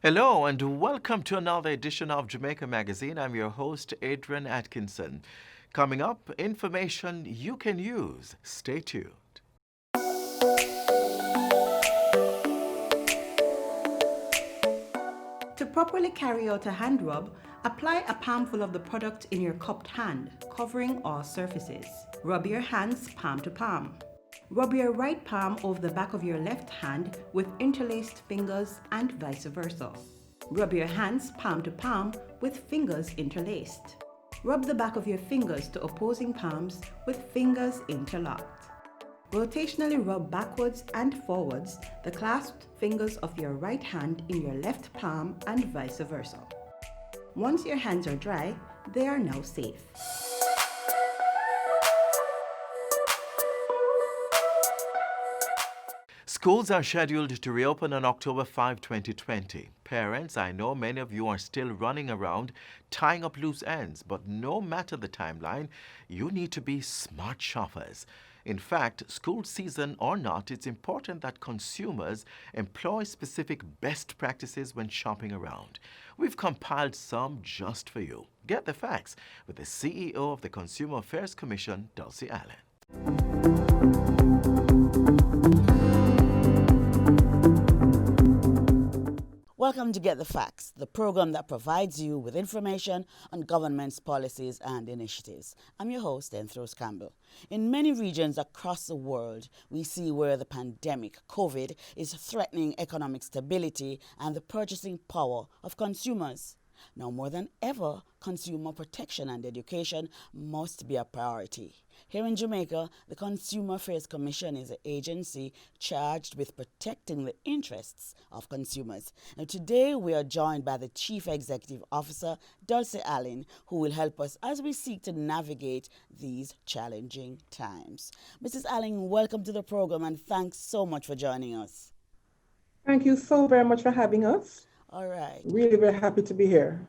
Hello and welcome to another edition of Jamaica Magazine. I'm your host, Adrian Atkinson. Coming up, information you can use. Stay tuned. To properly carry out a hand rub, apply a palmful of the product in your cupped hand, covering all surfaces. Rub your hands palm to palm. Rub your right palm over the back of your left hand with interlaced fingers and vice versa. Rub your hands palm to palm with fingers interlaced. Rub the back of your fingers to opposing palms with fingers interlocked. Rotationally rub backwards and forwards the clasped fingers of your right hand in your left palm and vice versa. Once your hands are dry, they are now safe. Schools are scheduled to reopen on October 5, 2020. Parents, I know many of you are still running around tying up loose ends, but no matter the timeline, you need to be smart shoppers. In fact, school season or not, it's important that consumers employ specific best practices when shopping around. We've compiled some just for you. Get the facts with the CEO of the Consumer Affairs Commission, Dulcie Allen. Welcome to Get the Facts, the program that provides you with information on government's policies and initiatives. I'm your host, Enthros Campbell. In many regions across the world, we see where the pandemic, COVID, is threatening economic stability and the purchasing power of consumers. Now more than ever, consumer protection and education must be a priority. Here in Jamaica, the Consumer Affairs Commission is an agency charged with protecting the interests of consumers. Now today we are joined by the Chief Executive Officer, Dulcie Allen, who will help us as we seek to navigate these challenging times. Mrs. Allen, welcome to the program and thanks so much for joining us. Thank you so very much for having us. All right. Really very happy to be here.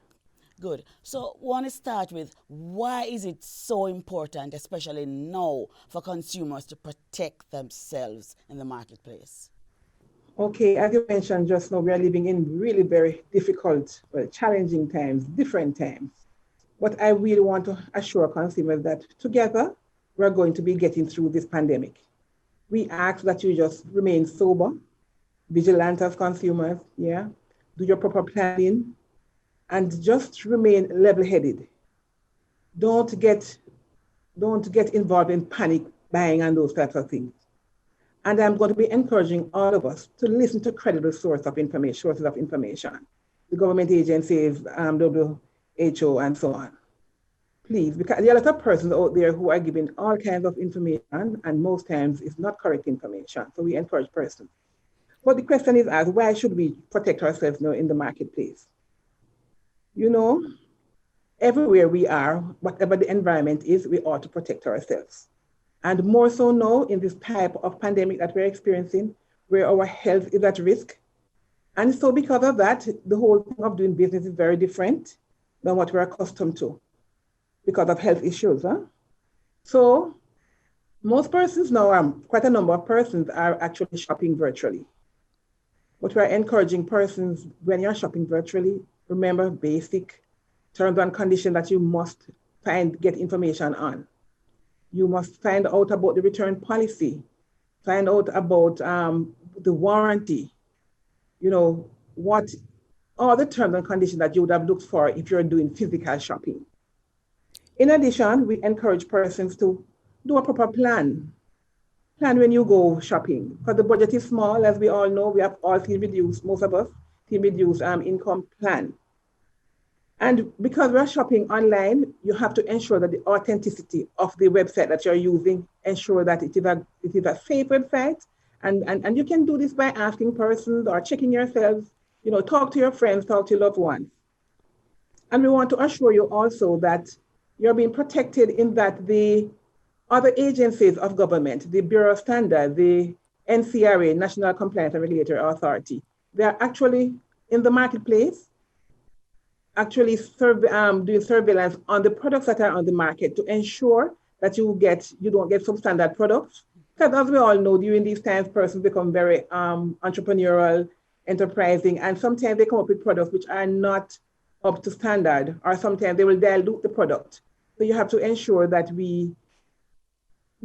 Good. So I want to start with why is it so important, especially now, for consumers to protect themselves in the marketplace? Okay, as you mentioned just now, we are living in really very difficult, challenging times, different times. But I really want to assure consumers that together, we're going to be getting through this pandemic. We ask that you just remain sober, vigilant as consumers, do your proper planning, and just remain level-headed. Don't get involved in panic buying and those types of things. And I'm going to be encouraging all of us to listen to credible sources of information, the government agencies, WHO, and so on. Please, because there are a lot of persons out there who are giving all kinds of information, and most times it's not correct information. So we encourage persons. But the question is asked, why should we protect ourselves now in the marketplace? You know, everywhere we are, whatever the environment is, we ought to protect ourselves. And more so now in this type of pandemic that we're experiencing, where our health is at risk. And so because of that, the whole thing of doing business is very different than what we're accustomed to because of health issues. So most persons now, quite a number of persons are actually shopping virtually. But we're encouraging persons, when you're shopping virtually, remember basic terms and conditions that you must get information on. You must find out about the return policy, find out about the warranty, what all the terms and conditions that you would have looked for if you're doing physical shopping. In addition, we encourage persons to do a proper plan. Plan when you go shopping, because the budget is small, as we all know. We have all seen reduced, most of us, reduced income plan. And because we're shopping online, you have to ensure that the authenticity of the website that you're using, ensure that it is a safe website. And you can do this by asking persons or checking yourselves, talk to your friends, talk to your loved ones. And we want to assure you also that you're being protected in that the other agencies of government, the Bureau of Standards, the NCRA, National Compliance and Regulatory Authority, they are actually in the marketplace, actually doing surveillance on the products that are on the market to ensure that you don't get substandard products. Because as we all know, during these times, persons become very entrepreneurial, enterprising, and sometimes they come up with products which are not up to standard, or sometimes they will dilute the product. So you have to ensure that we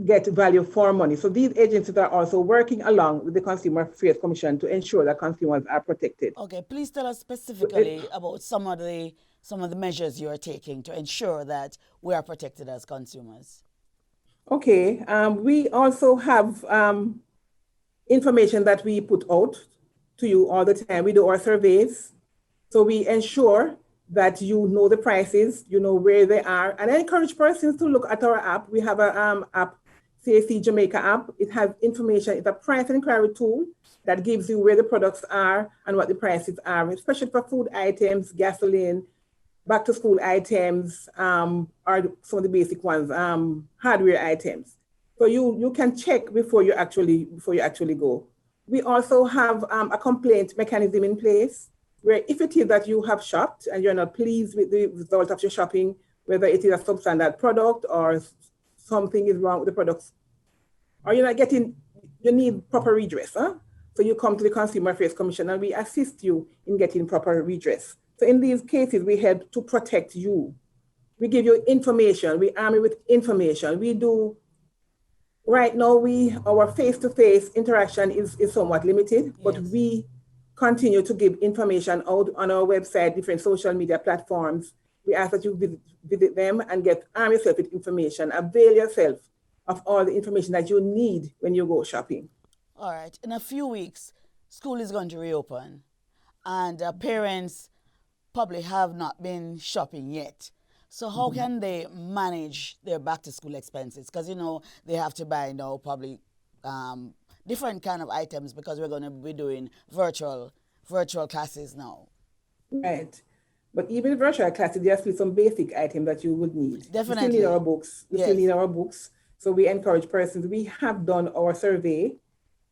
get value for money. So these agencies are also working along with the Consumer Affairs Commission to ensure that consumers are protected. Okay, please tell us specifically about some of the measures you are taking to ensure that we are protected as consumers. Okay, we also have information that we put out to you all the time. We do our surveys, so we ensure that you know the prices, you know where they are, and I encourage persons to look at our app. We have a app, CAC Jamaica app. It has information. It's a price inquiry tool that gives you where the products are and what the prices are, especially for food items, gasoline, back to school items, are some of the basic ones, hardware items. So you can check before you actually go. We also have a complaint mechanism in place where if it is that you have shopped and you're not pleased with the result of your shopping, whether it is a substandard product or something is wrong with the products, or you're not getting, you need proper redress. So you come to the Consumer Affairs Commission and we assist you in getting proper redress. So in these cases, we help to protect you. We give you information, we arm you with information. We do, right now, our face-to-face interaction is somewhat limited, yes, but we continue to give information out on our website, different social media platforms. We ask that you visit them and arm yourself with information. Avail yourself of all the information that you need when you go shopping. All right. In a few weeks, school is going to reopen, and parents probably have not been shopping yet. So how can they manage their back-to-school expenses? Because, they have to buy now probably different kind of items because we're going to be doing virtual classes now. Right. But even virtual classes, there are still some basic items that you would need. Definitely. You still need our books. You still need our books. So we encourage persons. We have done our survey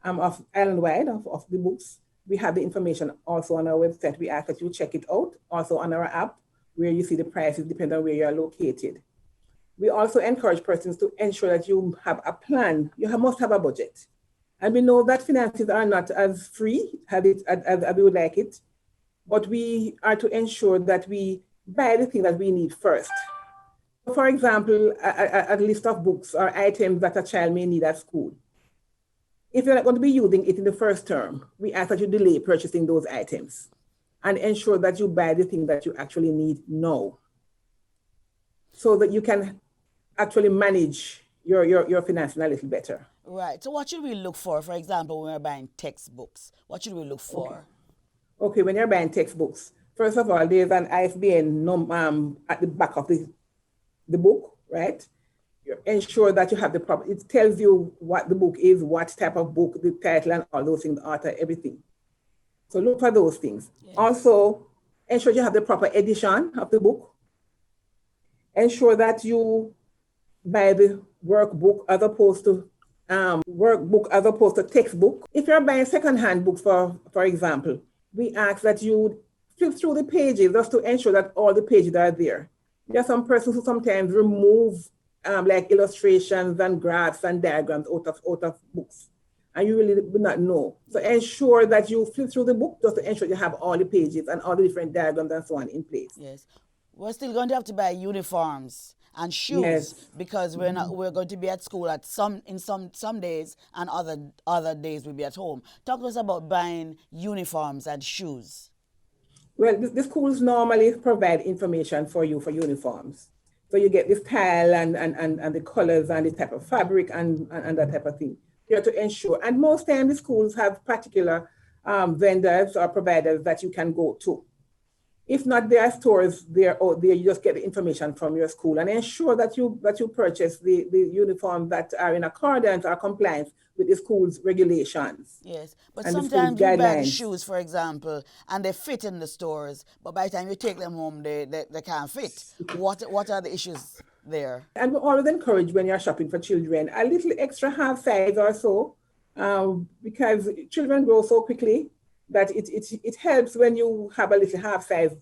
of island-wide of the books. We have the information also on our website. We ask that you check it out, also on our app, where you see the prices depending on where you are located. We also encourage persons to ensure that you have a plan. You must have a budget. And we know that finances are not as free as we would like it, but we are to ensure that we buy the thing that we need first. For example, a list of books or items that a child may need at school. If you're not going to be using it in the first term, we ask that you delay purchasing those items and ensure that you buy the thing that you actually need now, so that you can actually manage your finances a little better. Right. So what should we look for example, when we're buying textbooks? What should we look for? Okay, when you're buying textbooks, first of all, there's an ISBN at the back of the book, right? You ensure that you have the proper, it tells you what the book is, what type of book, the title and all those things, the author, everything. So look for those things. Yes. Also, ensure you have the proper edition of the book. Ensure that you buy the workbook as opposed to textbook. If you're buying secondhand books, for example, we ask that you flip through the pages just to ensure that all the pages are there. There are some persons who sometimes remove like illustrations and graphs and diagrams out of books, and you really would not know. So ensure that you flip through the book just to ensure you have all the pages and all the different diagrams and so on in place. Yes. We're still going to have to buy uniforms and shoes, yes, because we're going to be at school some days, and other days we'll be at home. Talk to us about buying uniforms and shoes. Well, the schools normally provide information for you for uniforms. So you get the style and the colors and the type of fabric and that type of thing. You have to ensure, and most times the schools have particular vendors or providers that you can go to. If not, there are stores there out there. You just get the information from your school and ensure that you purchase the uniforms that are in accordance or compliance with the school's regulations. Yes, but sometimes you buy the shoes, for example, and they fit in the stores, but by the time you take them home, they can't fit. What are the issues there? And we always encourage, when you're shopping for children, a little extra half size or so, because children grow so quickly that it helps when you have a little half size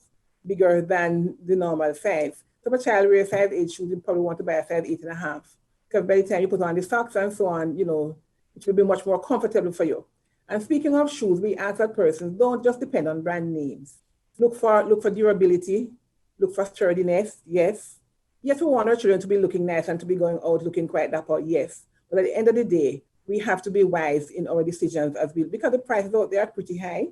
bigger than the normal size. So if a child wears size 8 shoes, you probably want to buy a size 8.5, because by the time you put on the socks and so on, it will be much more comfortable for you. And speaking of shoes, we ask that persons don't just depend on brand names. Look for durability, look for sturdiness, yes. Yes, we want our children to be looking nice and to be going out looking quite dapper, yes. But at the end of the day, we have to be wise in our decisions because the prices out there are pretty high.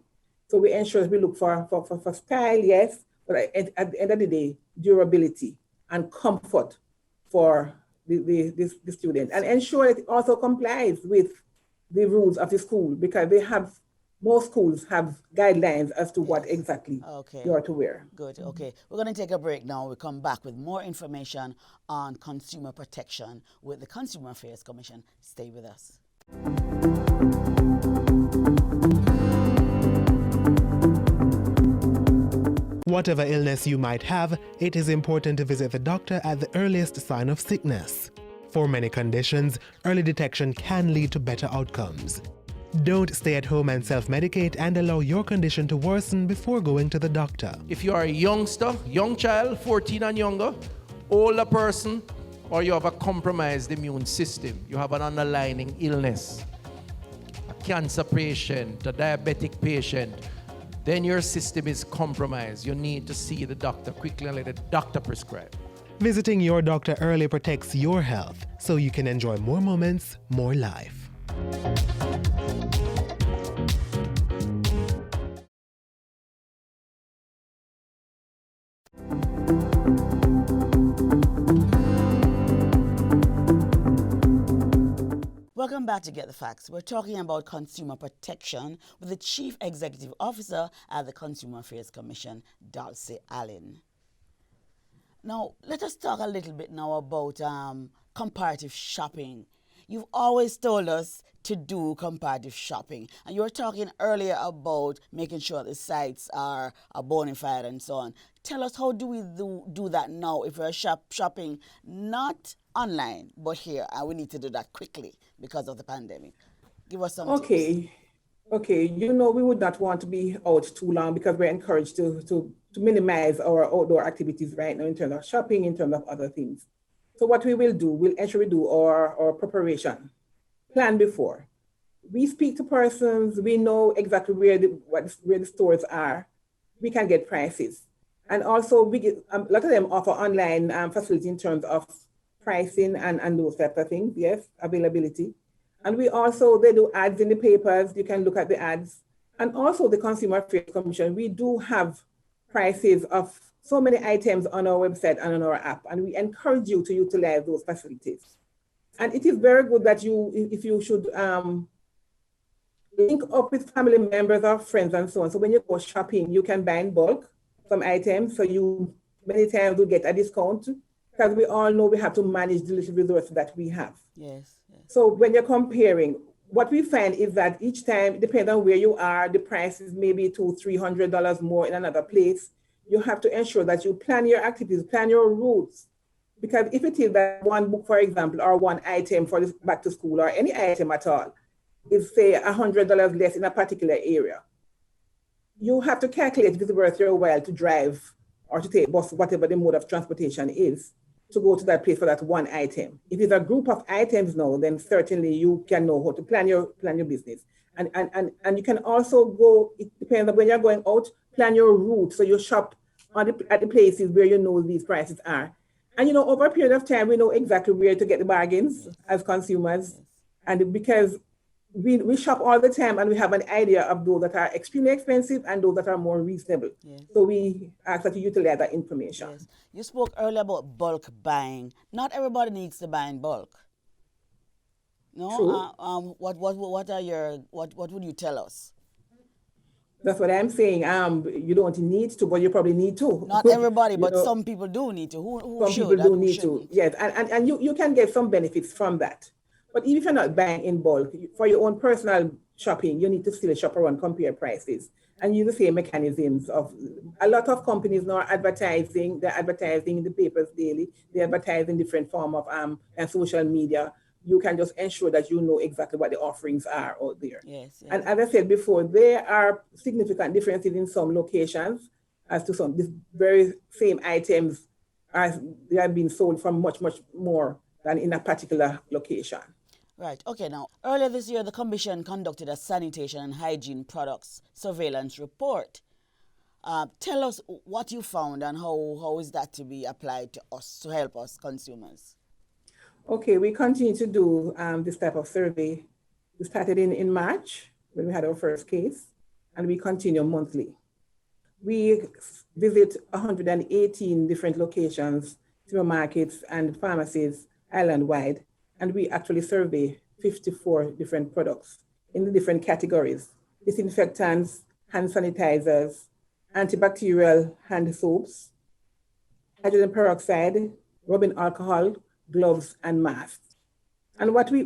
So we ensure we look for style, yes, but at the end of the day, durability and comfort for the student, and ensure it also complies with the rules of the school, because most schools have guidelines as to what exactly you are to wear. Good. Okay. We're going to take a break now. We'll come back with more information on consumer protection with the Consumer Affairs Commission. Stay with us. Whatever illness you might have, it is important to visit the doctor at the earliest sign of sickness. For many conditions, early detection can lead to better outcomes. Don't stay at home and self-medicate and allow your condition to worsen before going to the doctor. If you are a youngster, young child, 14 and younger, older person, or you have a compromised immune system, you have an underlying illness, a cancer patient, a diabetic patient, then your system is compromised. You need to see the doctor quickly and let the doctor prescribe. Visiting your doctor early protects your health, so you can enjoy more moments, more life. Welcome back to Get the Facts. We're talking about consumer protection with the Chief Executive Officer at the Consumer Affairs Commission, Dulcie Allen. Now, let us talk a little bit now about comparative shopping. You've always told us to do comparative shopping. And you were talking earlier about making sure the sites are bona fide and so on. Tell us, how do we do that now if we're shopping not online, but here, and we need to do that quickly because of the pandemic? Give us some tips. Okay, we would not want to be out too long, because we're encouraged to minimize our outdoor activities right now in terms of shopping, in terms of other things. So what we will do, we'll ensure we do our preparation, plan before. We speak to persons, we know exactly where the stores are. We can get prices. And also we get, a lot of them offer online facility in terms of pricing and those types of things, yes, availability. And they do ads in the papers, you can look at the ads. And also the Consumer Affairs Commission, we do have prices of so many items on our website and on our app, and we encourage you to utilize those facilities. And it is very good that if you should link up with family members or friends and so on. So when you go shopping, you can buy in bulk some items, so you many times will get a discount, because we all know we have to manage the little resources that we have. Yes. So when you're comparing, what we find is that each time, depending on where you are, the price is maybe $200-300 more in another place. You have to ensure that you plan your activities, plan your routes. Because if it is that one book, for example, or one item for this back to school, or any item at all, is say $100 less in a particular area, you have to calculate if it's worth your while to drive or to take bus, whatever the mode of transportation is, to go to that place for that one item. If it's a group of items now, then certainly you can know how to plan your business. And you can also go, it depends on when you're going out, plan your route. So you shop at the places where you know these prices are. And over a period of time, we know exactly where to get the bargains as consumers. And because we shop all the time, and we have an idea of those that are extremely expensive and those that are more reasonable. Yes. So we ask that you utilize that information. Yes. You spoke earlier about bulk buying. Not everybody needs to buy in bulk. No. True. What would you tell us? That's what I'm saying. You don't need to, but you probably need to. Not everybody, but some people do need to. Who some should? People do need to. Yes, and you can get some benefits from that. But even if you're not buying in bulk, for your own personal shopping, you need to still shop around, compare prices, and use the same mechanisms of a lot of companies now are advertising. They're advertising in the papers daily. They advertise in different form of and social media. You can just ensure that you know exactly what the offerings are out there. Yes. And as I said before, there are significant differences in some locations as to some. These very same items they are being sold for much, much more than in a particular location. Right. Okay. Now, earlier this year, the Commission conducted a sanitation and hygiene products surveillance report. Tell us what you found and how is that to be applied to us to help us consumers. Okay, we continue to do this type of survey. We started in March when we had our first case, and we continue monthly. We visit 118 different locations, supermarkets and pharmacies island-wide, and we actually survey 54 different products in the different categories: disinfectants, hand sanitizers, antibacterial hand soaps, hydrogen peroxide, rubbing alcohol, gloves, and masks. And what we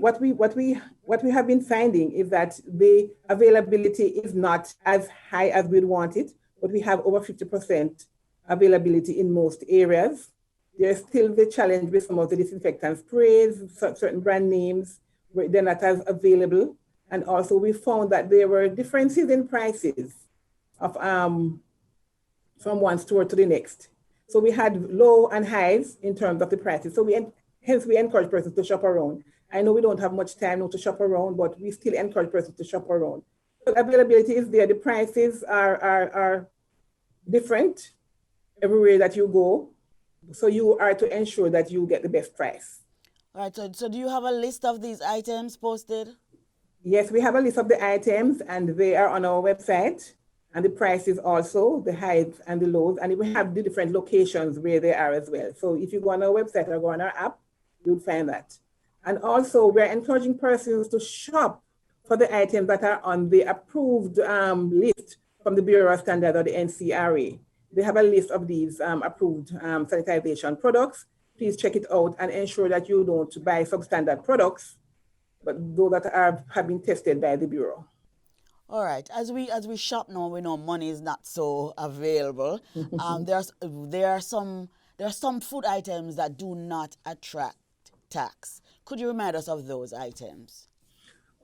have been finding is that the availability is not as high as we'd want it, but we have over 50% availability in most areas. There's still the challenge with some of the disinfectant sprays, certain brand names, where they're not as available. And also we found that there were differences in prices of from one store to the next. So we had low and highs in terms of the prices. So hence we encourage persons to shop around. I know we don't have much time now to shop around, but we still encourage persons to shop around. So availability is there. The prices are different everywhere that you go. So you are to ensure that you get the best price. All right. So do you have a list of these items posted? Yes, we have a list of the items and they are on our website, and the prices also, the highs and the lows, and we have the different locations where they are as well. So if you go on our website or go on our app, you'll find that. And also we're encouraging persons to shop for the items that are on the approved list from the Bureau of Standards or the NCRA. They have a list of these approved sanitization products. Please check it out and ensure that you don't buy substandard products, but those that have been tested by the Bureau. All right. As we shop now, we know money is not so available. There are some food items that do not attract tax. Could you remind us of those items?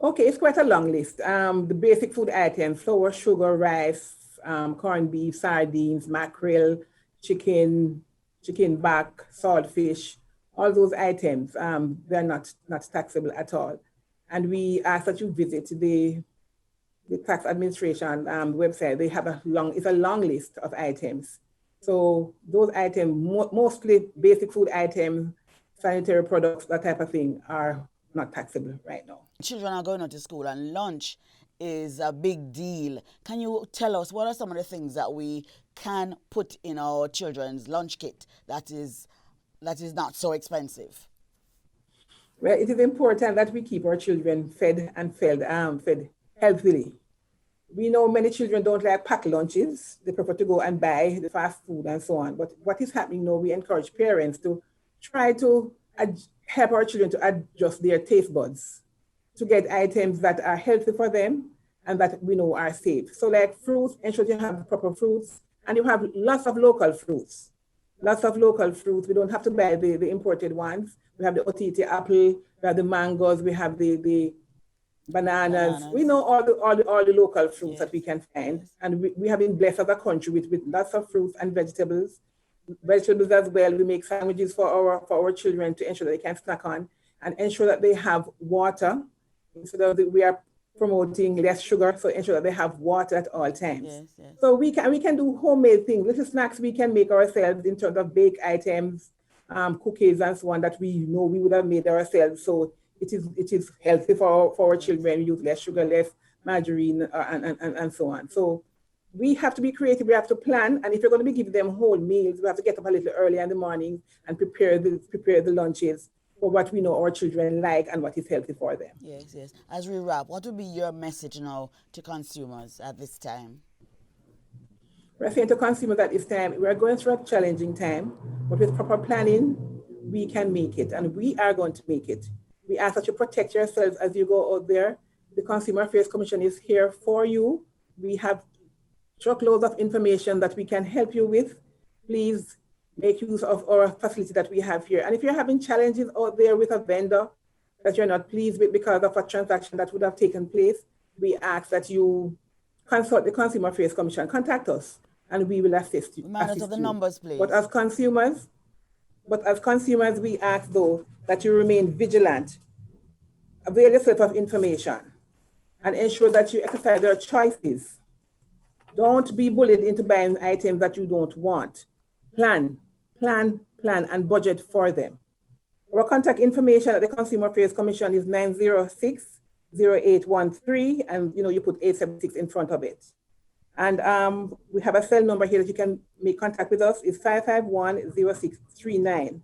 Okay, it's quite a long list. The basic food items: flour, sugar, rice, corned beef, sardines, mackerel, chicken back, saltfish. All those items, they're not taxable at all. And we ask that you visit the tax administration website. They have it's a long list of items. So those items, mostly basic food items, sanitary products, that type of thing, are not taxable right now. Children are going to school and lunch is a big deal. Can you tell us what are some of the things that we can put in our children's lunch kit that is not so expensive? Well, it is important that we keep our children fed healthily. We know many children don't like packed lunches. They prefer to go and buy the fast food and so on. But what is happening now, we encourage parents to try to help our children to adjust their taste buds to get items that are healthy for them and that we know are safe. So like fruits, ensure you have proper fruits, and you have lots of local fruits. Lots of local fruits. We don't have to buy the imported ones. We have the otite apple, we have the mangoes, we have the bananas. We know all the local fruits that we can find. And we have been blessed as a country with lots of fruits and vegetables. Vegetables as well. We make sandwiches for our children to ensure that they can snack on and ensure that they have water. Instead of we are promoting less sugar, so ensure that they have water at all times. Yes. So we can do homemade things, little snacks we can make ourselves in terms of baked items, cookies and so on that we know we would have made ourselves. So it is healthy for our children. We use less sugar, less margarine, and so on. So we have to be creative. We have to plan, and if you're going to be giving them whole meals, we have to get up a little early in the morning and prepare the lunches for what we know our children like and what is healthy for them. Yes. As we wrap, what would be your message now to consumers at this time? We're saying to consumers at this time, we're going through a challenging time, but with proper planning, we can make it, and we are going to make it. We ask that you protect yourselves as you go out there. The Consumer Affairs Commission is here for you. We have truckloads of information that we can help you with. Please make use of our facility that we have here. And if you're having challenges out there with a vendor that you're not pleased with because of a transaction that would have taken place, we ask that you consult the Consumer Affairs Commission. Contact us and we will assist you. Remind us of the numbers, please. But as consumers, we ask though that you remain vigilant avail yourself of information and ensure that you exercise your choices. Don't be bullied into buying items that you don't want. Plan, and budget for them. Our contact information at the Consumer Affairs Commission is 906-0813, and you put 876 in front of it. And we have a cell number here that you can make contact with us. It's 551-0639.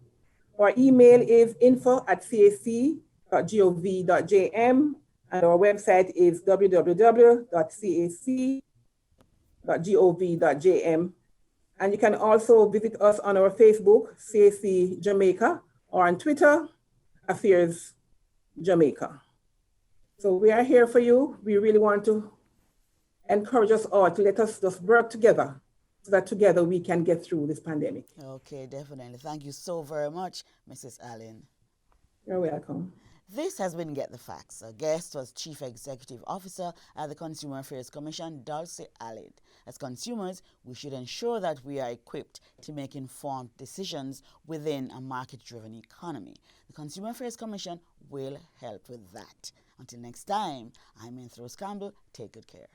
Our email is info@cac.gov.jm, and our website is www.cac.gov.jm. And you can also visit us on our Facebook, CAC Jamaica, or on Twitter, Affairs Jamaica. So we are here for you. We really want to encourage us all to let us just work together so that together we can get through this pandemic. Okay, definitely. Thank you so very much, Mrs. Allen. You're welcome. This has been Get the Facts. Our guest was Chief Executive Officer at the Consumer Affairs Commission, Dulcie Allen. As consumers, we should ensure that we are equipped to make informed decisions within a market-driven economy. The Consumer Affairs Commission will help with that. Until next time, I'm Rose Campbell. Take good care.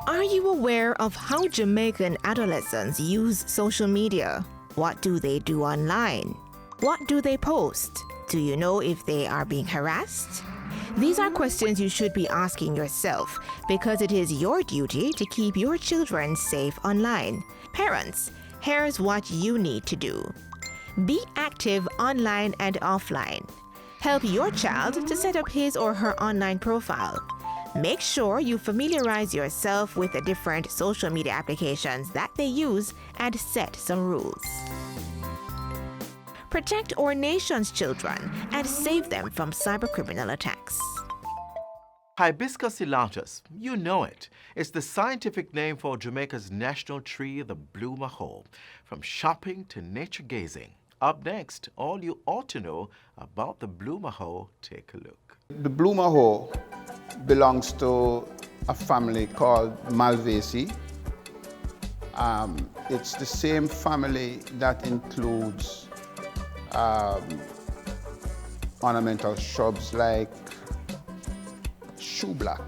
Are you aware of how Jamaican adolescents use social media? What do they do online? What do they post? Do you know if they are being harassed? These are questions you should be asking yourself because it is your duty to keep your children safe online. Parents, here's what you need to do. Be active online and offline. Help your child to set up his or her online profile. Make sure you familiarize yourself with the different social media applications that they use and set some rules. Protect our nation's children and save them from cybercriminal attacks. Hibiscus elatus, you know it. It's the scientific name for Jamaica's national tree, the blue maho. From shopping to nature gazing. Up next, all you ought to know about the blue maho. Take a look. The blue maho belongs to a family called Malvaceae. It's the same family that includes ornamental shrubs like shoe black.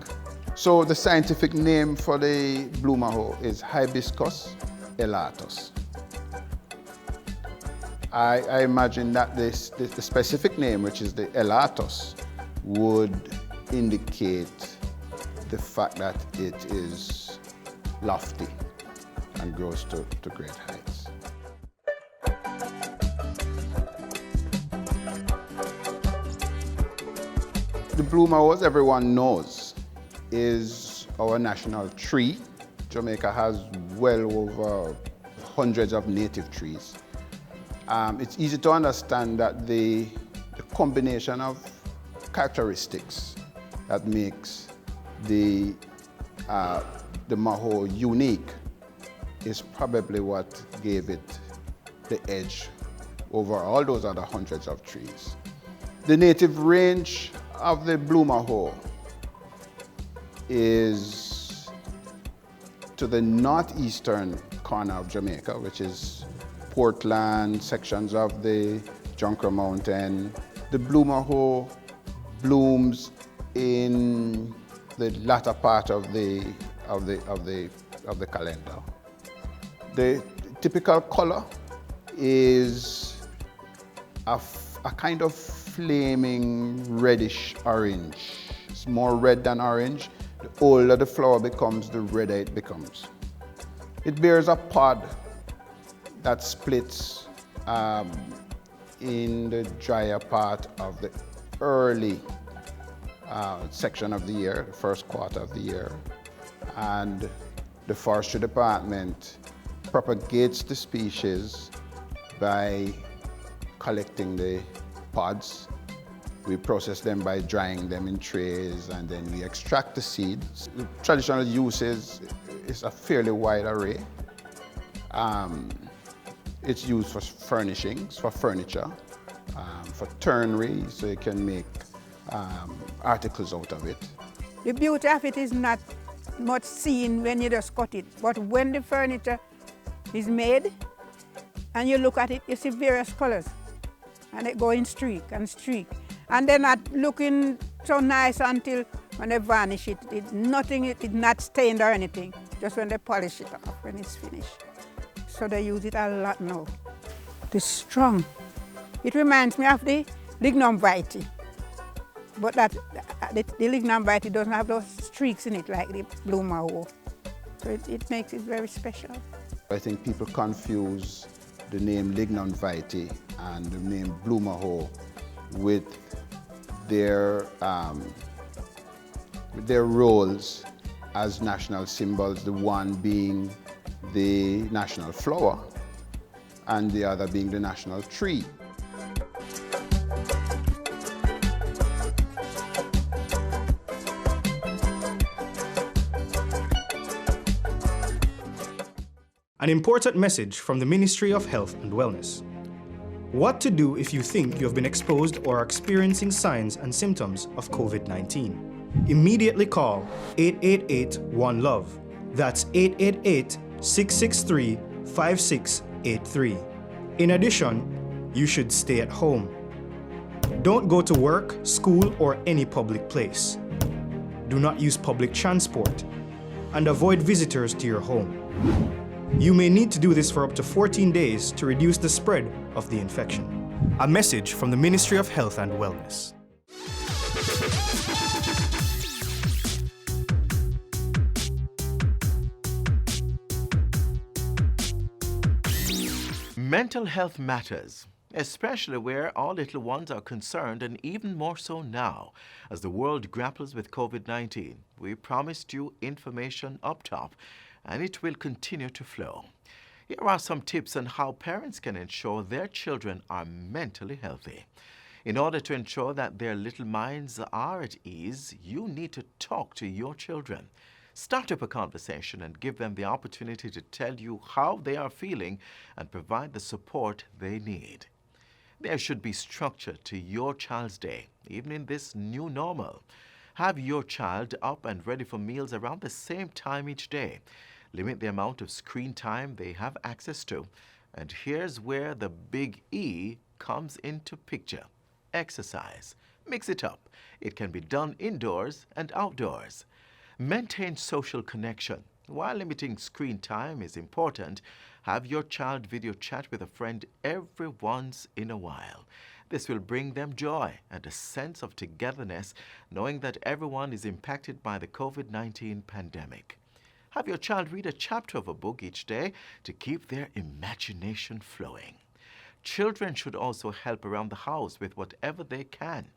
So the scientific name for the blue maho is Hibiscus elatus. I imagine that the specific name, which is the elatus, would indicate the fact that it is lofty and grows to great heights. The blue maho, as everyone knows, is our national tree. Jamaica has well over hundreds of native trees. It's easy to understand that the combination of characteristics that makes the maho unique is probably what gave it the edge over all those other hundreds of trees. The native range of the blue maho is to the northeastern corner of Jamaica, which is Portland, sections of the Jonker Mountain. The blue maho blooms in the latter part of the calendar. The typical color is a kind of flaming reddish orange. It's more red than orange. The older the flower becomes, the redder it becomes. It bears a pod that splits in the drier part of the early section of the year, the first quarter of the year. And the forestry department propagates the species by collecting the pods. We process them by drying them in trays, and then we extract the seeds. The traditional uses is a fairly wide array. It's used for furnishings, for furniture, for turnery, so you can make articles out of it. The beauty of it is not much seen when you just cut it, but when the furniture is made and you look at it, you see various colors. And it go in streak and streak. And they're not looking so nice until when they varnish it. It's not stained or anything. Just when they polish it off when it's finished. So they use it a lot now. It's strong. It reminds me of the lignum vitae. But the lignum vitae doesn't have those streaks in it like the blue maho. So it makes it very special. I think people confuse the name lignum vitae and the name blue maho with their roles as national symbols, the one being the national flower and the other being the national tree. An important message from the Ministry of Health and Wellness. What to do if you think you have been exposed or are experiencing signs and symptoms of COVID-19. Immediately call 888-1-LOVE. That's 888-663-5683. In addition, you should stay at home. Don't go to work, school, or any public place. Do not use public transport, and avoid visitors to your home. You may need to do this for up to 14 days to reduce the spread of the infection. A message from the Ministry of Health and Wellness. Mental health matters, especially where all little ones are concerned, and even more so now as the world grapples with COVID-19. We promised you information up top, and it will continue to flow. Here are some tips on how parents can ensure their children are mentally healthy. In order to ensure that their little minds are at ease, you need to talk to your children. Start up a conversation and give them the opportunity to tell you how they are feeling and provide the support they need. There should be structure to your child's day, even in this new normal. Have your child up and ready for meals around the same time each day. Limit the amount of screen time they have access to. And here's where the big E comes into picture. Exercise. Mix it up. It can be done indoors and outdoors. Maintain social connection. While limiting screen time is important, have your child video chat with a friend every once in a while. This will bring them joy and a sense of togetherness, knowing that everyone is impacted by the COVID-19 pandemic. Have your child read a chapter of a book each day to keep their imagination flowing. Children should also help around the house with whatever they can.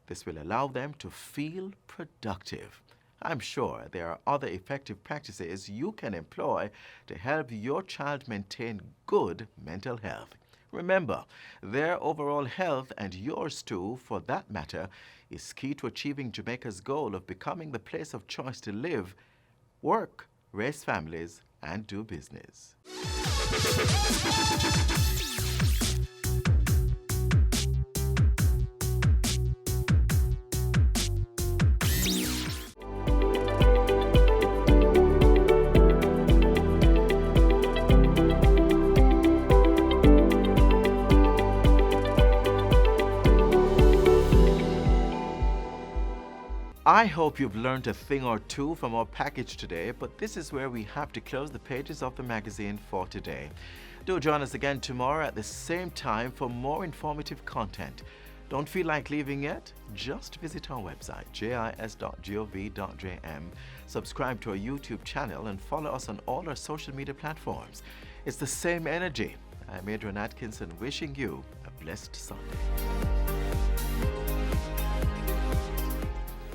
This will allow them to feel productive. I'm sure there are other effective practices you can employ to help your child maintain good mental health. Remember, their overall health, and yours too for that matter, is key to achieving Jamaica's goal of becoming the place of choice to live, work, raise families, and do business. I hope you've learned a thing or two from our package today, but this is where we have to close the pages of the magazine for today. Do join us again tomorrow at the same time for more informative content. Don't feel like leaving yet? Just visit our website, jis.gov.jm, subscribe to our YouTube channel, and follow us on all our social media platforms. It's the same energy. I'm Adrian Atkinson, wishing you a blessed Sunday.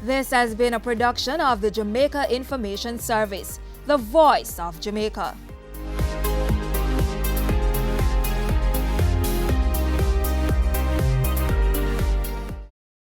This has been a production of the Jamaica Information Service, the voice of Jamaica.